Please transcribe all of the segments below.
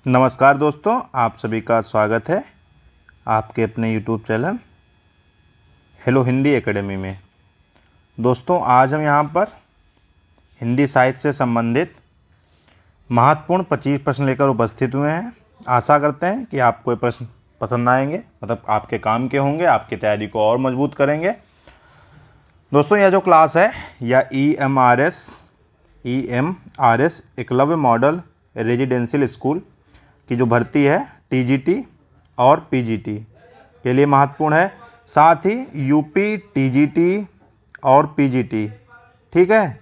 नमस्कार दोस्तों, आप सभी का स्वागत है आपके अपने YouTube channel hello Hindi academy में। दोस्तों, आज हम यहाँ पर हिंदी साहित्य से संबंधित महत्वपूर्ण 25 प्रश्न लेकर उपस्थित हुए हैं। आशा करते हैं कि आपको ये प्रश्न पसंद आएंगे, मतलब आपके काम के होंगे, आपकी तैयारी को और मजबूत करेंगे। दोस्तों, यह जो क्लास है यह EMRS Eklavya model residential school की जो भर्ती है TGT और PGT के लिए महत्वपूर्ण है, साथ ही UP TGT और PGT, ठीक है,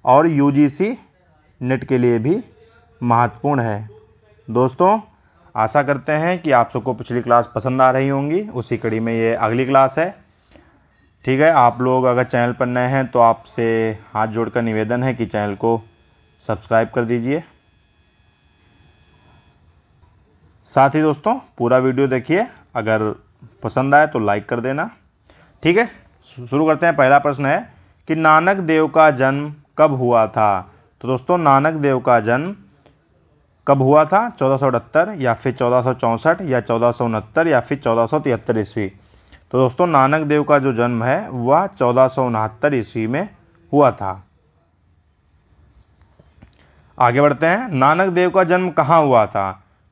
और UGC नेट के लिए भी महत्वपूर्ण है। दोस्तों, आशा करते हैं कि आप सबको पिछली क्लास पसंद आ रही होंगी। उसी कड़ी में ये अगली क्लास है, ठीक है। आप लोग अगर चैनल पर नए हैं तो आपसे हाथ जोड़कर निवेदन है कि चैनल को सब्सक्राइब कर दीजिए। साथ ही दोस्तों, पूरा वीडियो देखिए, अगर पसंद आए तो लाइक कर देना, ठीक है। शुरू करते हैं। पहला प्रश्न है कि नानक देव का जन्म कब हुआ था। तो दोस्तों, नानक देव का जन्म कब हुआ था? 1478 या फिर 1464 या 1469 या फिर 1473 ईस्वी। तो दोस्तों, नानक देव का जो जन्म है वह 1469 ईस्वी में हुआ था। आगे बढ़ते हैं। नानक देव का जन्म कहाँ हुआ था?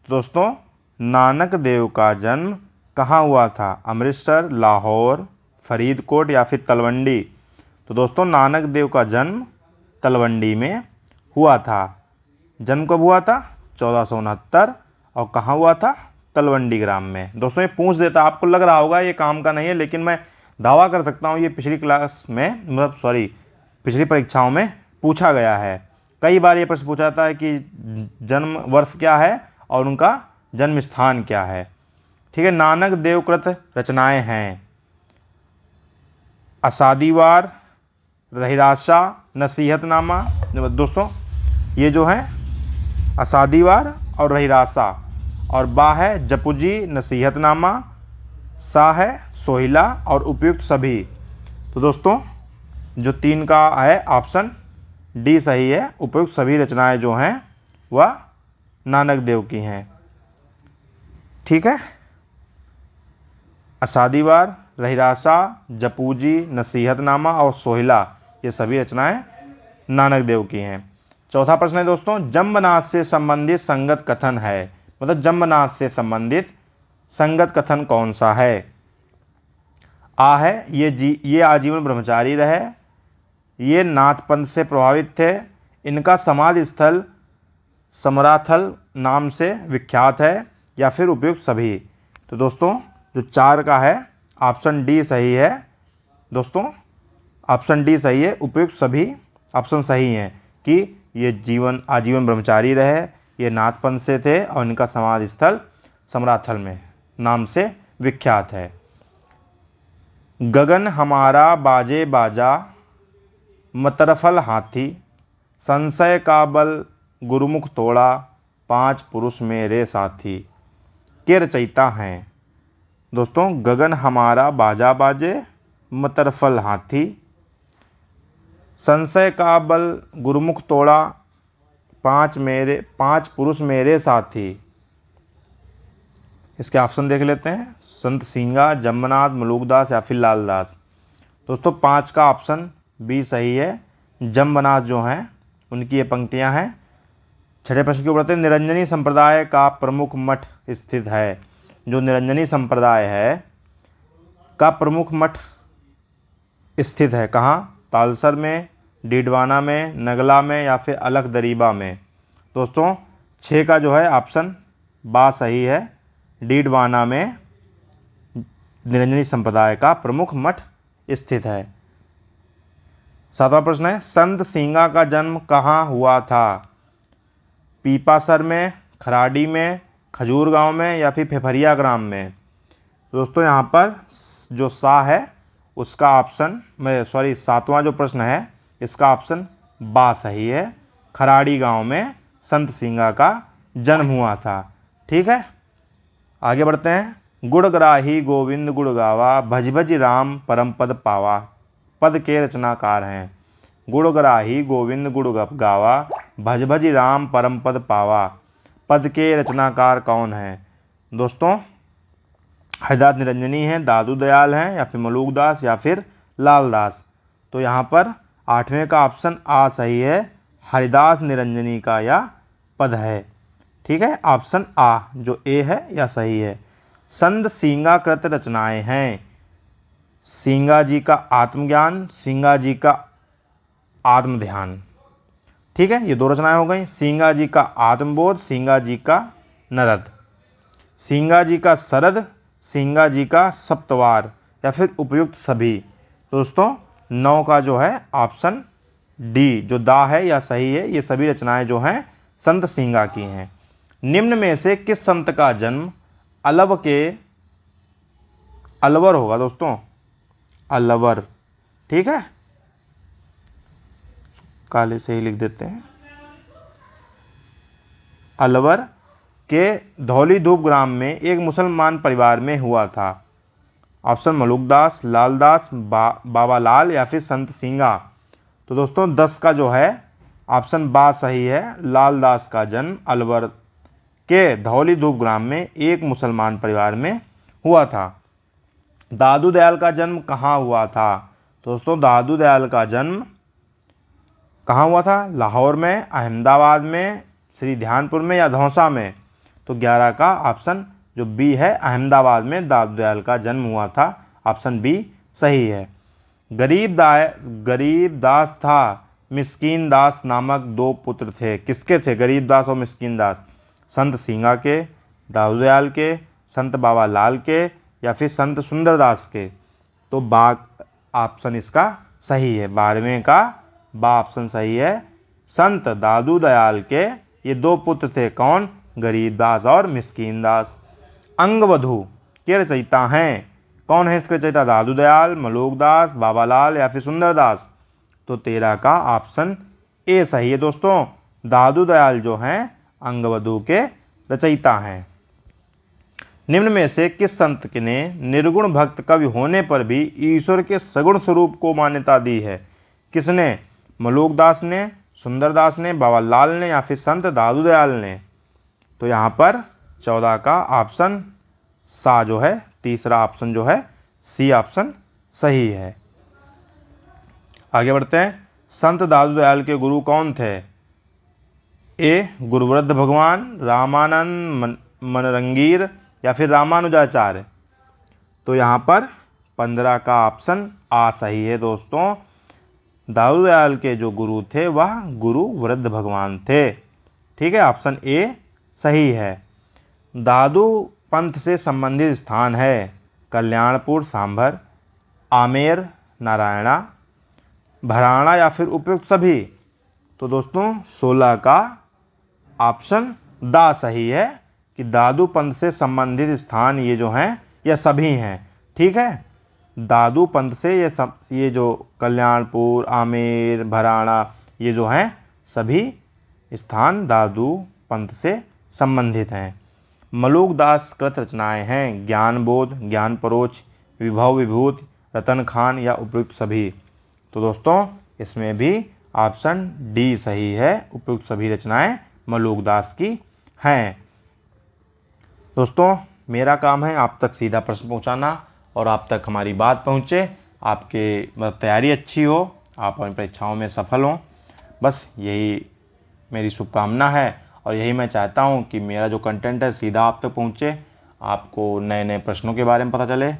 तो दोस्तों, नानक देव का जन्म कहाँ हुआ था? अमृतसर, लाहौर, फरीदकोट या फिर तलवंडी। तो दोस्तों, नानक देव का जन्म तलवंडी में हुआ था। जन्म कब हुआ था? 1469। और कहाँ हुआ था? तलवंडी ग्राम में। दोस्तों, ये पूछ देता, आपको लग रहा होगा ये काम का नहीं है, लेकिन मैं दावा कर सकता हूँ ये पिछली क्लास में, पिछली परीक्षाओं में पूछा गया है। कई बार ये प्रश्न पूछा जाता है कि जन्म वर्ष क्या है और उनका जन्म स्थान क्या है, ठीक है। नानक देवकृत रचनाएं हैं असादीवार, रहिरासा, नसीहतनामा। दोस्तों, ये जो है असादीवार और रहिरासा, और बा है जपुजी, नसीहतनामा, सा है सोहिला और उपयुक्त सभी। तो दोस्तों, जो 3 का है ऑप्शन डी सही है। उपयुक्त सभी रचनाएं जो हैं वह नानक देव की हैं, ठीक है। असादीवार, रहिरासा, जपूजी, नसीहतनामा और सोहिला, ये सभी रचनाएं नानक देव की हैं। चौथा प्रश्न है दोस्तों, जम्बनाथ से संबंधित संगत कथन है, मतलब जम्बनाथ से संबंधित संगत कथन कौन सा है? आ है ये आजीवन ब्रह्मचारी रहे, ये नाथपंथ से प्रभावित थे, इनका समाधि स्थल समराथल नाम से विख्यात है, या फिर उपयुक्त सभी। तो दोस्तों, जो 4 का है ऑप्शन डी सही है। दोस्तों, ऑप्शन डी सही है, उपयुक्त सभी ऑप्शन सही हैं कि ये आजीवन ब्रह्मचारी रहे, ये नाथपंथ से थे और इनका समाधि स्थल समराथल में नाम से विख्यात है। गगन हमारा बाजे बाजा, मतरफल हाथी, संशय का बल गुरुमुख तोड़ा, 5 पुरुष मेरे साथी, के रचयिता हैं? दोस्तों, गगन हमारा बाजा बाजे, मतरफल हाथी, संशय का बल गुरुमुख तोड़ा, 5 पुरुष मेरे साथी। इसके ऑप्शन देख लेते हैं। संत सींगा, जम्बनाथ, मलूकदास या फिर लालदास। दोस्तों, 5 का ऑप्शन बी सही है। जम्बनाथ जो हैं उनकी ये पंक्तियां हैं। छठे प्रश्न की ओर बढ़ते हैं। निरंजनी संप्रदाय का प्रमुख मठ स्थित है। जो निरंजनी संप्रदाय है का प्रमुख मठ स्थित है कहाँ? तालसर में, डीडवाना में, नगला में या फिर अलख दरीबा में। दोस्तों, 6 का जो है ऑप्शन बा सही है। डीडवाना में निरंजनी संप्रदाय का प्रमुख मठ स्थित है। 7वां प्रश्न है, संत सींगा का जन्म कहाँ हुआ था? पीपासर में, खराड़ी में, खजूर गांव में या फिर फेफरिया ग्राम में। दोस्तों, यहाँ पर जो सा है उसका ऑप्शन 7वां जो प्रश्न है इसका ऑप्शन बा सही है। खराड़ी गांव में संत सींगा का जन्म हुआ था, ठीक है। आगे बढ़ते हैं। गुणग्राही गोविंद गुण गावा, भज भज राम परम पद पावा, पद के रचनाकार हैं। गुणग्राही गोविंद गुण गावा, भज भज राम परम पद पावा, पद के रचनाकार कौन है? दोस्तों हरिदास निरंजनी हैं, दादू दयाल हैं, या फिर मलूकदास या फिर लालदास। तो यहाँ पर 8वें का ऑप्शन आ सही है, हरिदास निरंजनी का यह पद है। ठीक है, ऑप्शन आ जो ए है यह सही है। संत सींगा कृत रचनाएं हैं। सींगा जी का आत्मज्ञान, सींगा जी का आत्मध्यान। ठीक है, ये 2 रचनाएं हो गई। सींगा जी का आत्मबोध, सींगा जी का नरद, सींगा जी का सरद, सींगा जी का सप्तवार, या फिर उपयुक्त सभी। दोस्तों 9 का जो है ऑप्शन डी जो दा है यह सही है। ये सभी रचनाएं जो हैं संत सींगा की हैं। निम्न में से किस संत का जन्म अलवर के, अलवर होगा दोस्तों, अलवर। ठीक है, काले से ही लिख देते हैं, अलवर के धौली धूप ग्राम में एक मुसलमान परिवार में हुआ था। ऑप्शन मलूकदास, लालदास, बाबा लाल या फिर संत सींगा। तो दोस्तों 10 का जो है ऑप्शन बा सही है। लालदास का जन्म अलवर के धौली धूप ग्राम में एक मुसलमान परिवार में हुआ था। दादू दयाल का जन्म कहाँ हुआ था? दोस्तों दादू दयाल का जन्म कहाँ हुआ था? लाहौर में, अहमदाबाद में, श्री ध्यानपुर में या धौसा में। तो 11 का ऑप्शन जो बी है, अहमदाबाद में दादू दयाल का जन्म हुआ था। ऑप्शन बी सही है। गरीबदास था मिस्कीन दास नामक 2 पुत्र थे। किसके थे गरीबदास और मिस्कीन दास? संत सींगा के, दादू दयाल के, संत बाबा लाल के, या फिर संत सुंदरदास के। तो बा ऑप्शन इसका सही है। 12वें का बा ऑप्शन सही है। संत दादू दयाल के ये 2 पुत्र थे, कौन? गरीबदास और मिस्कीन दास। अंगवधू के रचयिता हैं, कौन है इसके रचयिता? दादू दयाल, मलूकदास, बाबा लाल या फिर सुंदरदास। तो 13 का ऑप्शन ए सही है। दोस्तों दादू दयाल जो हैं अंगवधू के रचयिता हैं। निम्न में से किस संत ने निर्गुण भक्त कवि होने पर भी ईश्वर के सगुण स्वरूप को मान्यता दी है? किसने? मलूकदास ने, सुंदरदास ने, बाबा लाल ने या फिर संत दादू दयाल ने। तो यहाँ पर 14 का ऑप्शन सा जो है, तीसरा ऑप्शन जो है सी ऑप्शन सही है। आगे बढ़ते हैं। संत दादू दयाल के गुरु कौन थे? ए गुरुवृद्ध भगवान, रामानंद मनरंगीर या फिर रामानुजाचार्य। तो यहाँ पर 15 का ऑप्शन आ सही है। दोस्तों दादू दयाल के जो गुरु थे वह गुरु वृद्ध भगवान थे। ठीक है, ऑप्शन ए सही है। दादू पंथ से संबंधित स्थान है कल्याणपुर सांभर, आमेर नारायणा, भराणा या फिर उपयुक्त सभी। तो दोस्तों 16 का ऑप्शन दा सही है कि दादू पंथ से संबंधित स्थान ये जो हैं यह सभी हैं। ठीक है, दादू पंथ से ये जो कल्याणपुर, आमेर, भराणा ये जो हैं सभी स्थान दादू पंथ से संबंधित हैं। मलूकदास कृत रचनाएं हैं ज्ञानबोध, ज्ञान परोक्ष, विभव विभूति, रतन खान या उपयुक्त सभी। तो दोस्तों इसमें भी ऑप्शन डी सही है, उपयुक्त सभी रचनाएं मलूकदास की हैं। दोस्तों मेरा काम है आप तक सीधा प्रश्न पहुंचाना और आप तक हमारी बात पहुंचे, आपके तैयारी अच्छी हो, आप अपनी परीक्षाओं में सफल हों। बस यही मेरी शुभकामना है और यही मैं चाहता हूं कि मेरा जो कंटेंट है सीधा आप तक पहुंचे, आपको नए नए प्रश्नों के बारे में पता चले।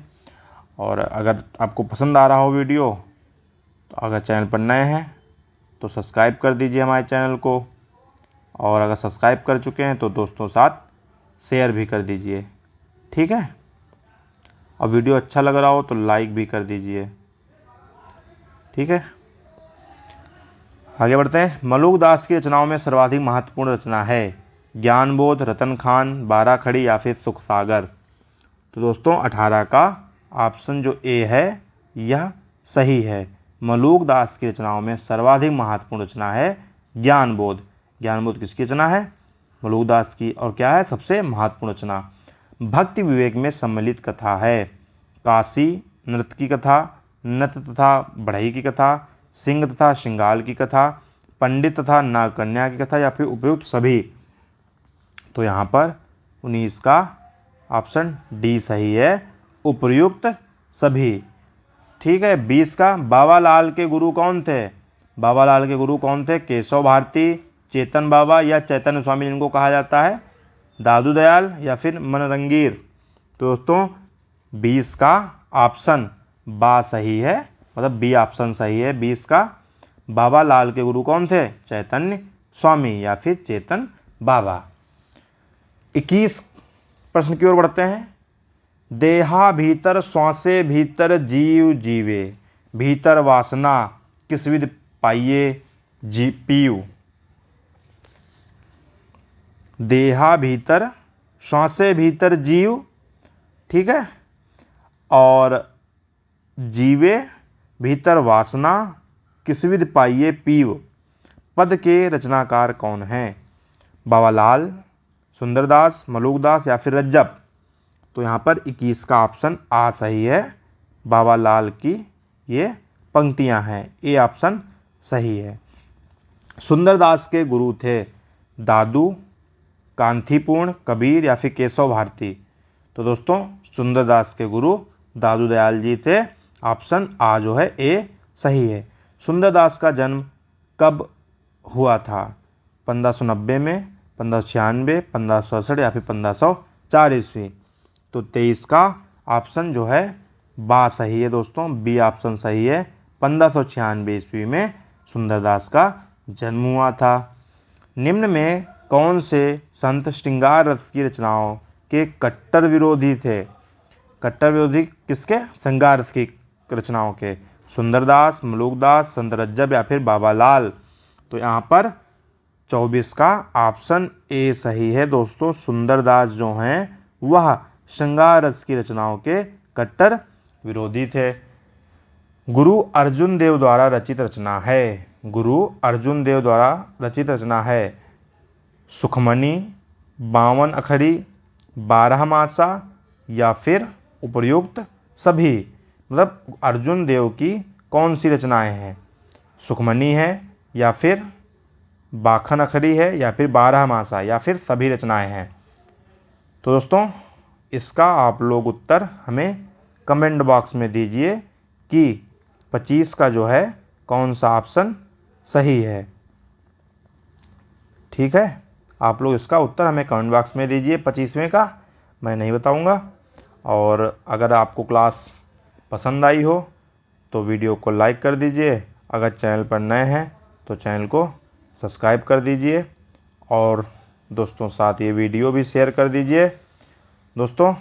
और अगर आपको पसंद आ रहा हो वीडियो तो अगर चैनल पर नए हैं तो सब्सक्राइब कर दीजिए हमारे चैनल को, और अगर सब्सक्राइब कर चुके हैं तो दोस्तों साथ शेयर भी कर दीजिए। ठीक है, और वीडियो अच्छा लग रहा हो तो लाइक भी कर दीजिए। ठीक है, आगे बढ़ते हैं। मलूकदास की रचनाओं में सर्वाधिक महत्वपूर्ण रचना है ज्ञानबोध, रतन खान, 12 खड़ी या फिर सुख सागर। तो दोस्तों 18 का ऑप्शन जो ए है यह सही है। मलूकदास की रचनाओं में सर्वाधिक महत्वपूर्ण रचना है ज्ञानबोध। ज्ञानबोध किसकी रचना है? मलूकदास की। और क्या है सबसे महत्वपूर्ण रचना? भक्ति विवेक में सम्मिलित कथा है काशी नृत्य की कथा, नत तथा बढ़ई की कथा, सिंह तथा श्रृंगाल की कथा, पंडित तथा नागकन्या की कथा या फिर उपयुक्त सभी। तो यहाँ पर 19 का ऑप्शन डी सही है, उपर्युक्त सभी। ठीक है। 20 का बाबा लाल के गुरु कौन थे? बाबा लाल के गुरु कौन थे? केशव भारती, चेतन बाबा या चैतन्य स्वामी जिनको कहा जाता है, दादू दयाल या फिर मनरंगीर। तो दोस्तों 20 का ऑप्शन बा सही है, मतलब बी ऑप्शन सही है 20 का। बाबा लाल के गुरु कौन थे? चैतन्य स्वामी या फिर चेतन बाबा। 21 प्रश्न की ओर बढ़ते हैं। देहा भीतर श्वासे भीतर जीव जीवे, भीतर वासना किस विधि पाइये जी पीयू। देहा भीतर श्वासे भीतर जीव, ठीक है, और जीवे भीतर वासना किस विधि पाइये पीव। पद के रचनाकार कौन हैं? बाबा लाल, सुंदरदास, मलूकदास या फिर रज्जब। तो यहाँ पर 21 का ऑप्शन आ सही है, बाबा लाल की ये पंक्तियाँ हैं, ए ऑप्शन सही है। सुंदरदास के गुरु थे दादू, कांथीपूर्ण, कबीर या फिर केशव भारती। तो दोस्तों सुंदरदास के गुरु दादू दयाल जी थे, ऑप्शन आ जो है ए सही है। सुंदरदास का जन्म कब हुआ था? 1590 में, 1596, 1567 या फिर 1504 ईस्वी। तो 23 का ऑप्शन जो है बा सही है दोस्तों, बी ऑप्शन सही है। 1596 ईस्वी में सुंदरदास का जन्म हुआ था। निम्न में कौन से संत श्रृंगार रस की रचनाओं के कट्टर विरोधी थे? कट्टर विरोधी किसके? श्रृंगार रस की रचनाओं के। सुंदरदास, मलूकदास, संत रज्जब या फिर बाबा लाल। तो यहाँ पर 24 का ऑप्शन ए सही है दोस्तों। सुंदरदास जो हैं वह श्रृंगार रस की रचनाओं के कट्टर विरोधी थे। गुरु अर्जुन देव द्वारा रचित रचना है। गुरु अर्जुन देव द्वारा रचित रचना है सुखमणि, 52 अखरी, 12 मासा या फिर उपर्युक्त सभी। मतलब अर्जुन देव की कौन सी रचनाएं हैं? सुखमणि है या फिर 52 अखरी है या फिर 12 मासा या फिर सभी रचनाएं हैं। तो दोस्तों इसका आप लोग उत्तर हमें कमेंट बॉक्स में दीजिए कि 25 का जो है कौन सा ऑप्शन सही है। ठीक है, आप लोग इसका उत्तर हमें कमेंट बॉक्स में दीजिए। 25वें का मैं नहीं बताऊंगा। और अगर आपको क्लास पसंद आई हो तो वीडियो को लाइक कर दीजिए। अगर चैनल पर नए हैं तो चैनल को सब्सक्राइब कर दीजिए और दोस्तों साथ ये वीडियो भी शेयर कर दीजिए। दोस्तों